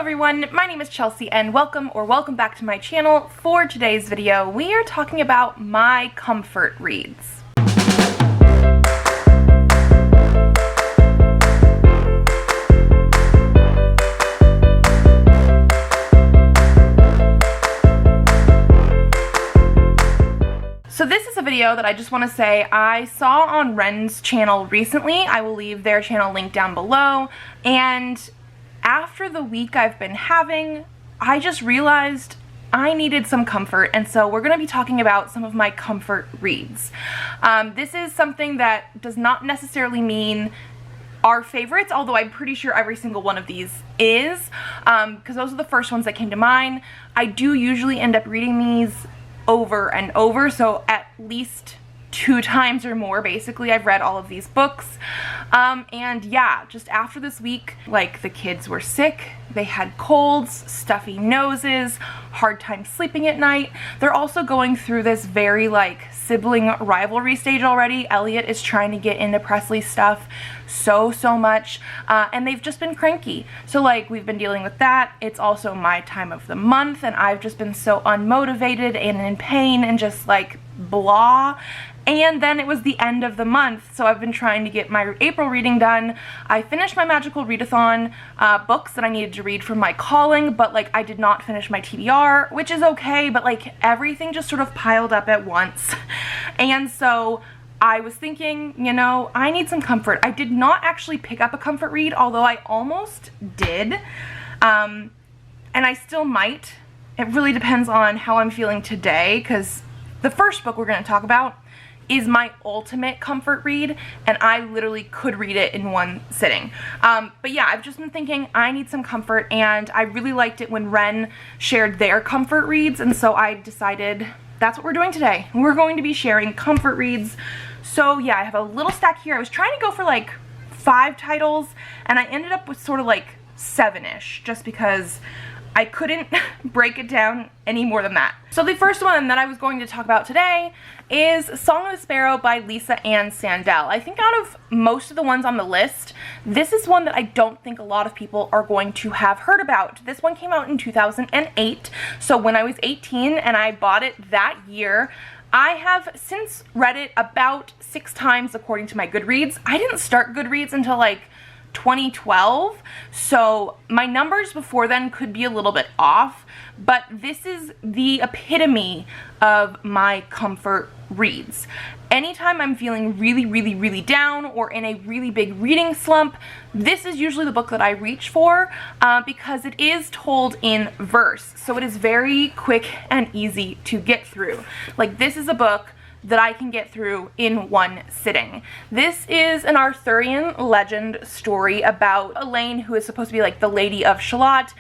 everyone, my name is Chelsea and welcome back to my channel. For today's video, we are talking about my comfort reads. So this is a video that I just want to say I saw on Ren's channel recently. I will leave their channel link down below, and after the week I've been having, I just realized I needed some comfort, and so we're going to be talking about some of my comfort reads. This is something that does not necessarily mean our favorites, although I'm pretty sure every single one of these is, because those are the first ones that came to mind. I do usually end up reading these over and over, so at least 2 times or more basically I've read all of these books. And yeah, just after this week, like, the kids were sick, they had colds, stuffy noses, hard time sleeping at night. They're also going through this very like sibling rivalry stage already. Elliot is trying to get into Presley's stuff so much, and they've just been cranky. So like, we've been dealing with that. It's also my time of the month and I've just been so unmotivated and in pain and just like blah. And then it was the end of the month, so I've been trying to get my April reading done. I finished my magical readathon books that I needed to read for my calling, but like I did not finish my TBR, which is okay, but like everything just sort of piled up at once. And so I was thinking, you know, I need some comfort. I did not actually pick up a comfort read, although I almost did, and I still might. It really depends on how I'm feeling today, because the first book we're going to talk about is my ultimate comfort read, and I literally could read it in one sitting. But yeah, I've just been thinking I need some comfort, and I really liked it when Ren shared their comfort reads, and so I decided that's what we're doing today. We're going to be sharing comfort reads. So yeah, I have a little stack here. I was trying to go for like 5 titles, and I ended up with sort of like 7-ish, just because I couldn't break it down any more than that. So the first one that I was going to talk about today is Song of the Sparrow by Lisa Ann Sandell. I think out of most of the ones on the list, this is one that I don't think a lot of people are going to have heard about. This one came out in 2008, so when I was 18 and I bought it that year. I have since read it about 6 times according to my Goodreads. I didn't start Goodreads until like 2012, so my numbers before then could be a little bit off, but this is the epitome of my comfort reads. Anytime I'm feeling really down or in a really big reading slump, this is usually the book that I reach for, because it is told in verse, so it is very quick and easy to get through. Like, this is a book that I can get through in one sitting. This is an Arthurian legend story about Elaine, who is supposed to be like the Lady of Shalott.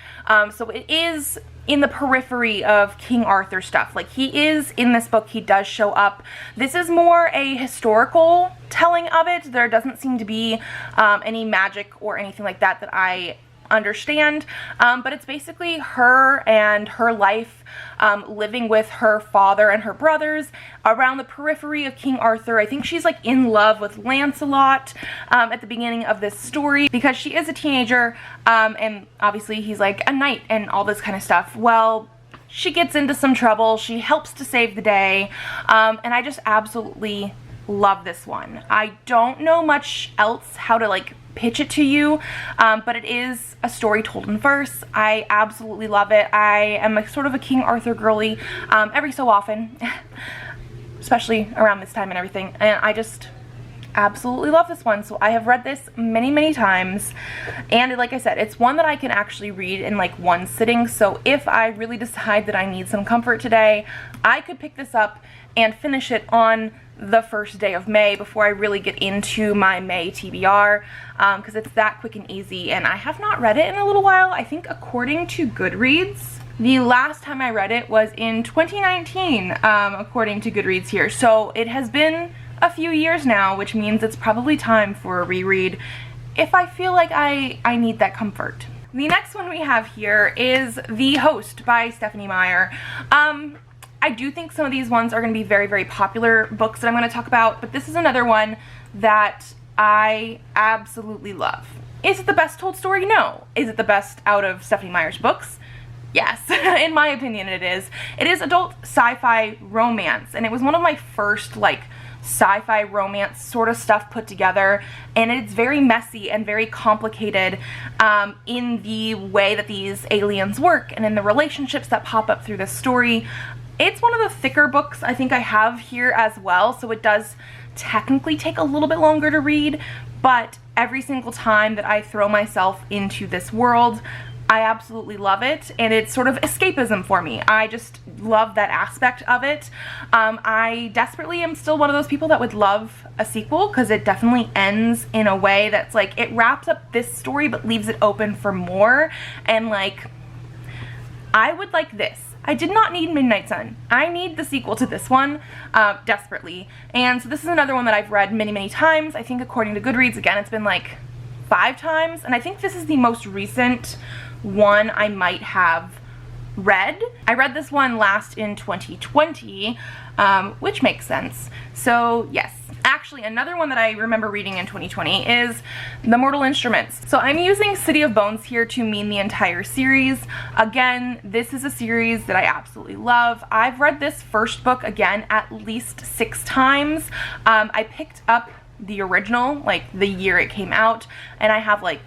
So it is in the periphery of King Arthur stuff. Like, he is in this book, he does show up. This is more a historical telling of it. There doesn't seem to be any magic or anything like that that I understand, but it's basically her and her life living with her father and her brothers around the periphery of King Arthur. I think she's like in love with Lancelot at the beginning of this story because she is a teenager, and obviously he's like a knight and all this kind of stuff. Well, she gets into some trouble, she helps to save the day, and I just absolutely love this one. I don't know much else how to like pitch it to you, but it is a story told in verse. I absolutely love it. I am a sort of a King Arthur girly every so often, especially around this time and everything, and I just absolutely love this one. So I have read this many times, and like I said, it's one that I can actually read in like one sitting. So if I really decide that I need some comfort today, I could pick this up and finish it on the first day of May before I really get into my May TBR, because it's that quick and easy, and I have not read it in a little while. I think according to Goodreads, the last time I read it was in 2019, according to Goodreads here. So it has been a few years now, which means it's probably time for a reread if I feel like I need that comfort. The next one we have here is The Host by Stephanie Meyer. I do think some of these ones are going to be very popular books that I'm going to talk about, but this is another one that I absolutely love. Is it the best told story? No. Is it the best out of Stephenie Meyer's books? Yes, in my opinion it is. It is adult sci-fi romance, and it was one of my first like sci-fi romance sort of stuff put together, and it's very messy and very complicated in the way that these aliens work and in the relationships that pop up through this story. It's one of the thicker books I think I have here as well, so it does technically take a little bit longer to read, but every single time that I throw myself into this world, I absolutely love it, and it's sort of escapism for me. I just love that aspect of it. I desperately am still one of those people that would love a sequel, because it definitely ends in a way that's like, it wraps up this story but leaves it open for more, and like, I would like this. I did not need Midnight Sun. I need the sequel to this one, desperately. And so this is another one that I've read many, many times. I think according to Goodreads, again, it's been like 5 times, and I think this is the most recent one I might have read. I read this one last in 2020, which makes sense. So yes. Actually, another one that I remember reading in 2020 is The Mortal Instruments. So I'm using City of Bones here to mean the entire series. Again, this is a series that I absolutely love. I've read this first book, again, at least 6 times. I picked up the original, like the year it came out, and I have like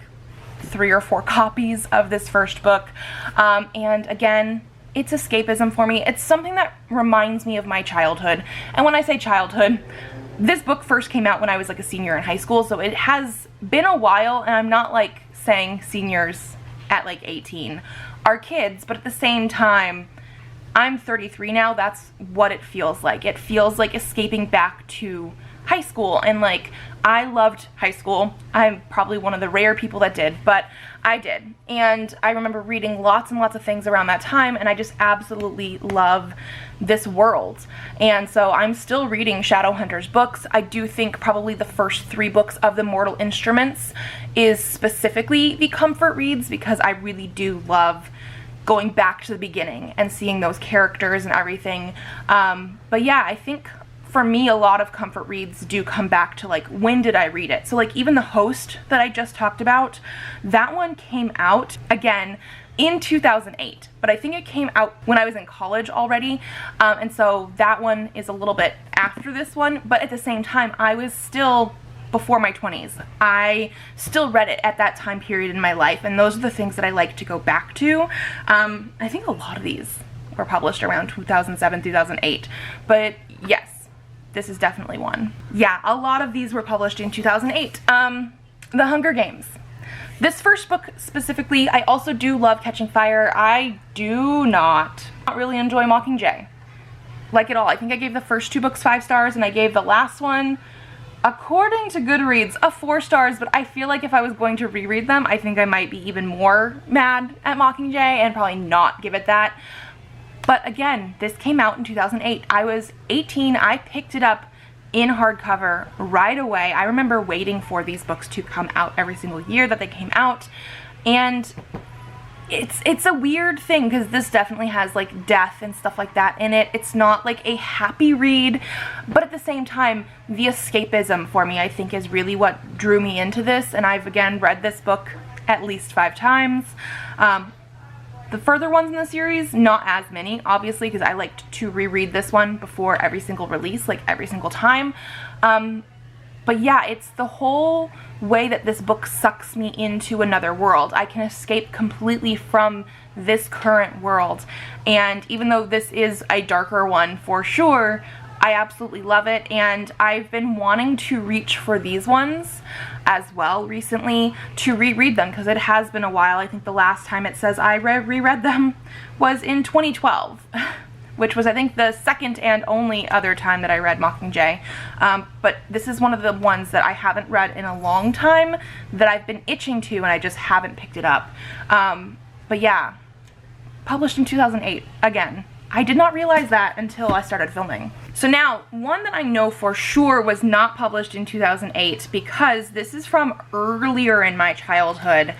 3 or 4 copies of this first book. And again, it's escapism for me. It's something that reminds me of my childhood. And when I say childhood, this book first came out when I was like a senior in high school, so it has been a while, and I'm not like saying seniors at like 18 are kids, but at the same time, I'm 33 now. That's what it feels like. It feels like escaping back to high school, and like, I loved high school. I'm probably one of the rare people that did, but I did. And I remember reading lots and lots of things around that time, and I just absolutely love this world. And so I'm still reading Shadowhunter's books. I do think probably the first 3 books of The Mortal Instruments is specifically the comfort reads, because I really do love going back to the beginning and seeing those characters and everything. But yeah, I think for me, a lot of comfort reads do come back to like, when did I read it? So like, even The Host that I just talked about, that one came out again in 2008, but I think it came out when I was in college already, and so that one is a little bit after this one, but at the same time, I was still before my 20s. I still read it at that time period in my life, and those are the things that I like to go back to. I think a lot of these were published around 2007, 2008, but yes, this is definitely one. Yeah, a lot of these were published in 2008. The Hunger Games. This first book specifically, I also do love Catching Fire. I do not really enjoy Mockingjay, like at all. I think I gave the first 2 books 5 stars, and I gave the last one, according to Goodreads, a 4 stars, but I feel like if I was going to reread them, I think I might be even more mad at Mockingjay and probably not give it that. But again, this came out in 2008. I was 18. I picked it up in hardcover right away. I remember waiting for these books to come out every single year that they came out. And it's a weird thing, because this definitely has like death and stuff like that in it. It's not like a happy read, but at the same time, the escapism for me, I think, is really what drew me into this. And I've again read this book at least 5 times. The further ones in the series, not as many, obviously, because I liked to reread this one before every single release, like every single time. But yeah, it's the whole way that this book sucks me into another world. I can escape completely from this current world. And even though this is a darker one for sure, I absolutely love it, and I've been wanting to reach for these ones as well recently to reread them, because it has been a while. I think the last time it says I reread them was in 2012, which was I think the second and only other time that I read Mockingjay. But this is one of the ones that I haven't read in a long time that I've been itching to, and I just haven't picked it up. But yeah, published in 2008 again. I did not realize that until I started filming. So now, one that I know for sure was not published in 2008, because this is from earlier in my childhood,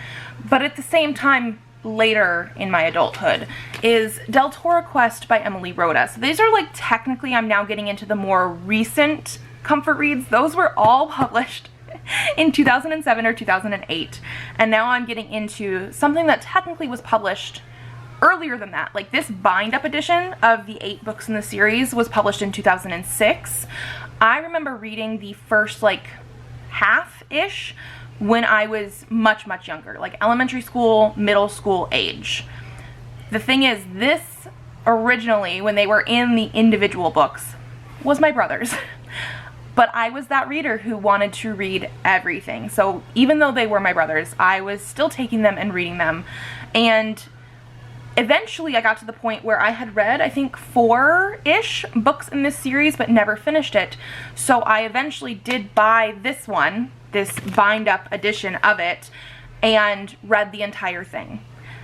but at the same time later in my adulthood, is Deltora Quest by Emily Rhoda. So these are like, technically I'm now getting into the more recent comfort reads. Those were all published in 2007 or 2008. And now I'm getting into something that technically was published earlier than that. Like this bind-up edition of the 8 books in the series was published in 2006. I remember reading the first like half-ish when I was much, much younger, like elementary school, middle school age. The thing is, this originally, when they were in the individual books, was my brother's. But I was that reader who wanted to read everything. So even though they were my brothers, I was still taking them and reading them. And eventually I got to the point where I had read, I think, 4-ish books in this series, but never finished it. So I eventually did buy this one, this bind-up edition of it, and read the entire thing.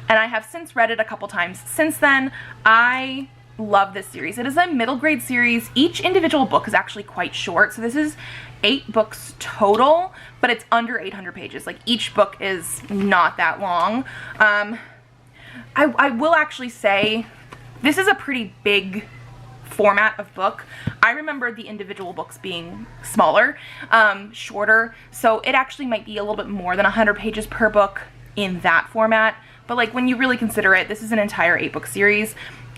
And I have since read it a couple times since then. I love this series. It is a middle grade series. Each individual book is actually quite short. So this is 8 books total, but it's under 800 pages. Like each book is not that long. I will actually say this is a pretty big format of book. I remember the individual books being smaller, shorter, so it actually might be a little bit more than 100 pages per book in that format. But like when you really consider it, this is an entire 8-book series.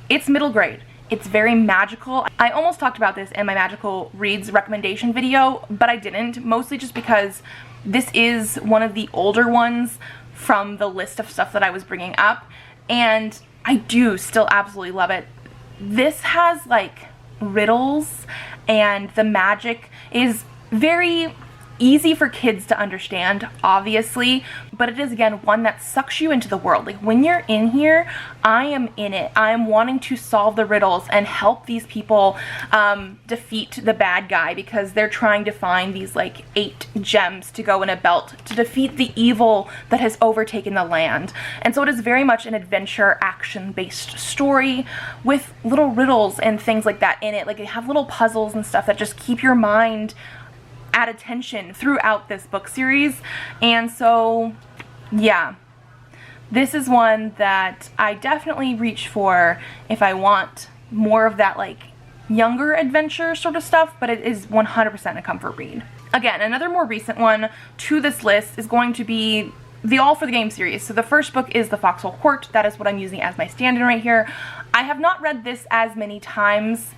It's middle grade. It's very magical. I almost talked about this in my magical reads recommendation video, but I didn't, mostly just because this is one of the older ones from the list of stuff that I was bringing up, and I do still absolutely love it. This has like riddles, and the magic is very easy for kids to understand, obviously, but it is again one that sucks you into the world. Like when you're in here, I am in it. I am wanting to solve the riddles and help these people defeat the bad guy, because they're trying to find these like 8 gems to go in a belt to defeat the evil that has overtaken the land. And so it is very much an adventure action-based story with little riddles and things like that in it. Like they have little puzzles and stuff that just keep your mind at attention throughout this book series. And so yeah, this is one that I definitely reach for if I want more of that like younger adventure sort of stuff, but it is 100% a comfort read. Again, another more recent one to this list is going to be the All for the Game series. So the first book is The Foxhole Court. That is what I'm using as my stand-in right here. I have not read this as many times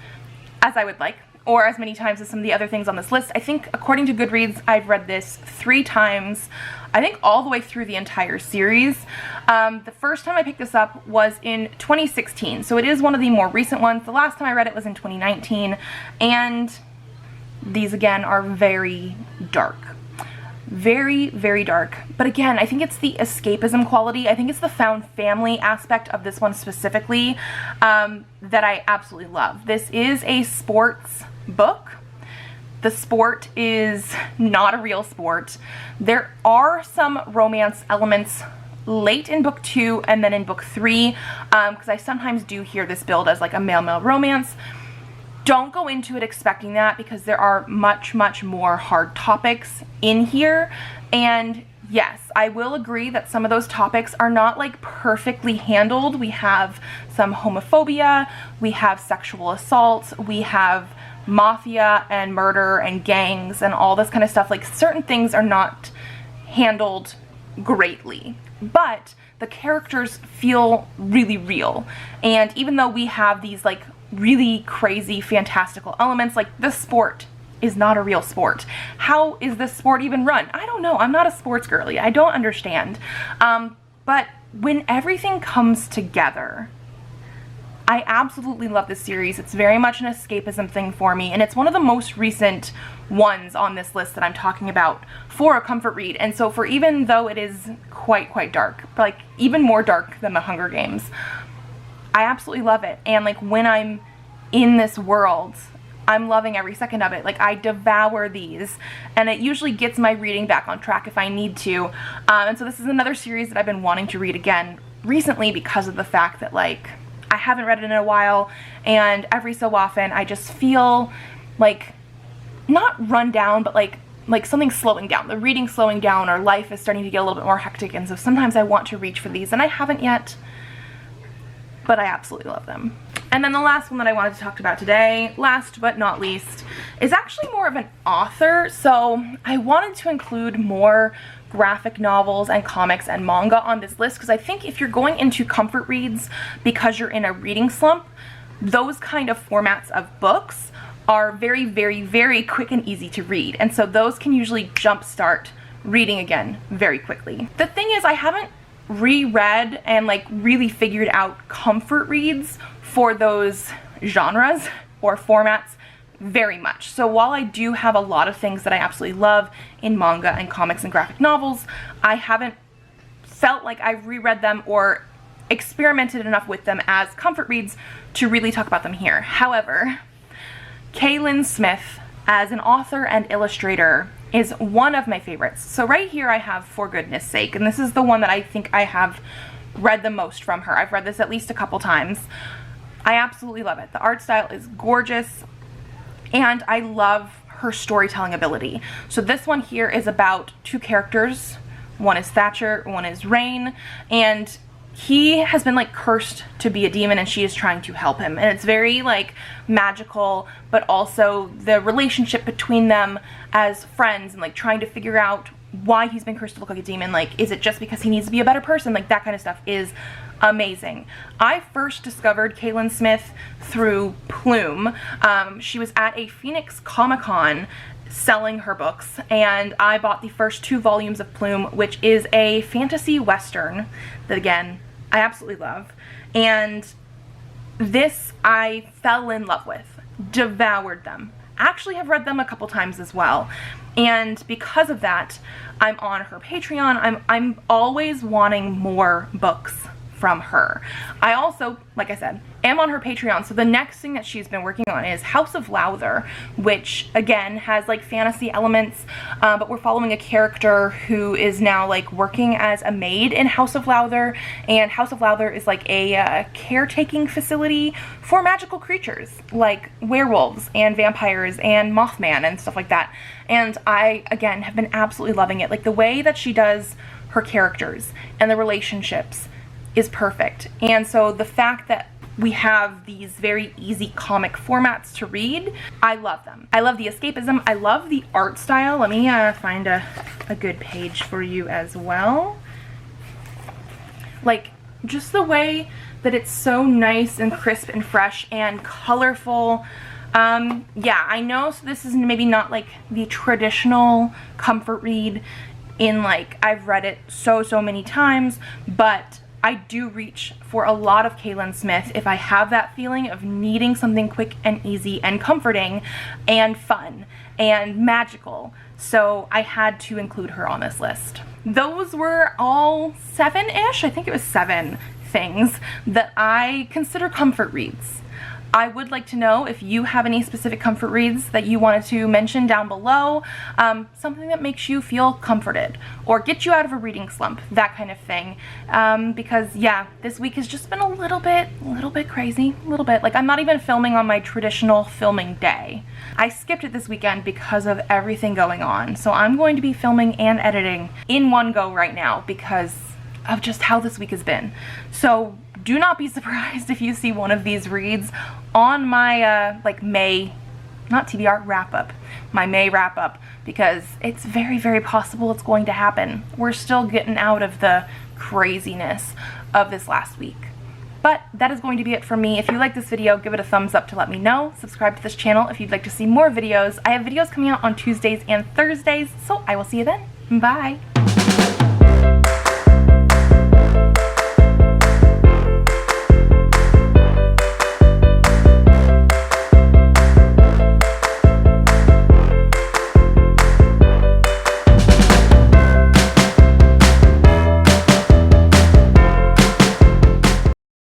as I would like, or as many times as some of the other things on this list. I think according to Goodreads, I've read this 3 times, I think all the way through the entire series. The first time I picked this up was in 2016, so it is one of the more recent ones. The last time I read it was in 2019, and these again are very dark. Very, very dark. But again, I think it's the escapism quality. I think it's the found family aspect of this one specifically that I absolutely love. This is a sports book. The sport is not a real sport. There are some romance elements late in book 2 and then in book 3, because I sometimes do hear this billed as like a male-male romance. Don't go into it expecting that, because there are much, much more hard topics in here. And yes, I will agree that some of those topics are not like perfectly handled. We have some homophobia, we have sexual assault, we have mafia and murder and gangs and all this kind of stuff. Like certain things are not handled greatly, but the characters feel really real. And even though we have these like really crazy fantastical elements, like the sport is not a real sport. How is this sport even run? I don't know. I'm not a sports girly. I don't understand. But when everything comes together, I absolutely love this series. It's very much an escapism thing for me, and it's one of the most recent ones on this list that I'm talking about for a comfort read. And so for, even though it is quite dark, like even more dark than the Hunger Games, I absolutely love it. And like when I'm in this world, I'm loving every second of it. Like I devour these, and it usually gets my reading back on track if I need to. And so this is another series that I've been wanting to read again recently, because of the fact that like I haven't read it in a while, and every so often I just feel like not run down, but like something slowing down, the reading slowing down, or life is starting to get a little bit more hectic. And so sometimes I want to reach for these, and I haven't yet, but I absolutely love them. And then the last one that I wanted to talk about today, last but not least, is actually more of an author, so I wanted to include more graphic novels and comics and manga on this list because I think if you're going into comfort reads because you're in a reading slump, those kind of formats of books are very, very, very quick and easy to read, and so those can usually jumpstart reading again very quickly. The thing is, I haven't reread and like really figured out comfort reads for those genres or formats very much. So while I do have a lot of things that I absolutely love in manga and comics and graphic novels, I haven't felt like I've reread them or experimented enough with them as comfort reads to really talk about them here. However, Kaylin Smith as an author and illustrator is one of my favorites. So right here I have For Goodness Sake, and this is the one that I think I have read the most from her. I've read this at least a couple times. I absolutely love it. The art style is gorgeous, and I love her storytelling ability. So this one here is about two characters. One is Thatcher, one is Rain, and he has been like cursed to be a demon and she is trying to help him. And it's very like magical, but also the relationship between them as friends and like trying to figure out why he's been cursed to look like a demon. Like, is it just because he needs to be a better person? Like, that kind of stuff is amazing. I first discovered Kaylin Smith through Plume. She was at a Phoenix Comic-Con selling her books, and I bought the first 2 volumes of Plume, which is a fantasy western that, again, I absolutely love. And this I fell in love with, devoured them. Actually have read them a couple times as well, and because of that I'm on her Patreon. I'm always wanting more books from her. I also, like I said, am on her Patreon, so the next thing that she's been working on is House of Lowther, which again has like fantasy elements, but we're following a character who is now like working as a maid in House of Lowther, and House of Lowther is like a caretaking facility for magical creatures like werewolves and vampires and Mothman and stuff like that. And I, again, have been absolutely loving it. Like, the way that she does her characters and the relationships is perfect. And so the fact that we have these very easy comic formats to read, I love them. I love the escapism. I love the art style. Let me find a good page for you as well. Like, just the way that it's so nice and crisp and fresh and colorful. Yeah, I know, so this is maybe not like the traditional comfort read in like, I've read it so many times, but I do reach for a lot of Kaylin Smith if I have that feeling of needing something quick and easy and comforting and fun and magical. So I had to include her on this list. Those were all 7-ish, I think it was 7 things that I consider comfort reads. I would like to know if you have any specific comfort reads that you wanted to mention down below, something that makes you feel comforted or get you out of a reading slump, that kind of thing. Because yeah, this week has just been a little bit crazy, a little bit. Like, I'm not even filming on my traditional filming day. I skipped it this weekend because of everything going on. So I'm going to be filming and editing in one go right now because of just how this week has been. So do not be surprised if you see one of these reads on my like May, not TBR, wrap-up, my May wrap-up, because it's very possible it's going to happen. We're still getting out of the craziness of this last week. But that is going to be it for me. If you like this video, give it a thumbs up to let me know. Subscribe to this channel if you'd like to see more videos. I have videos coming out on Tuesdays and Thursdays, so I will see you then. Bye!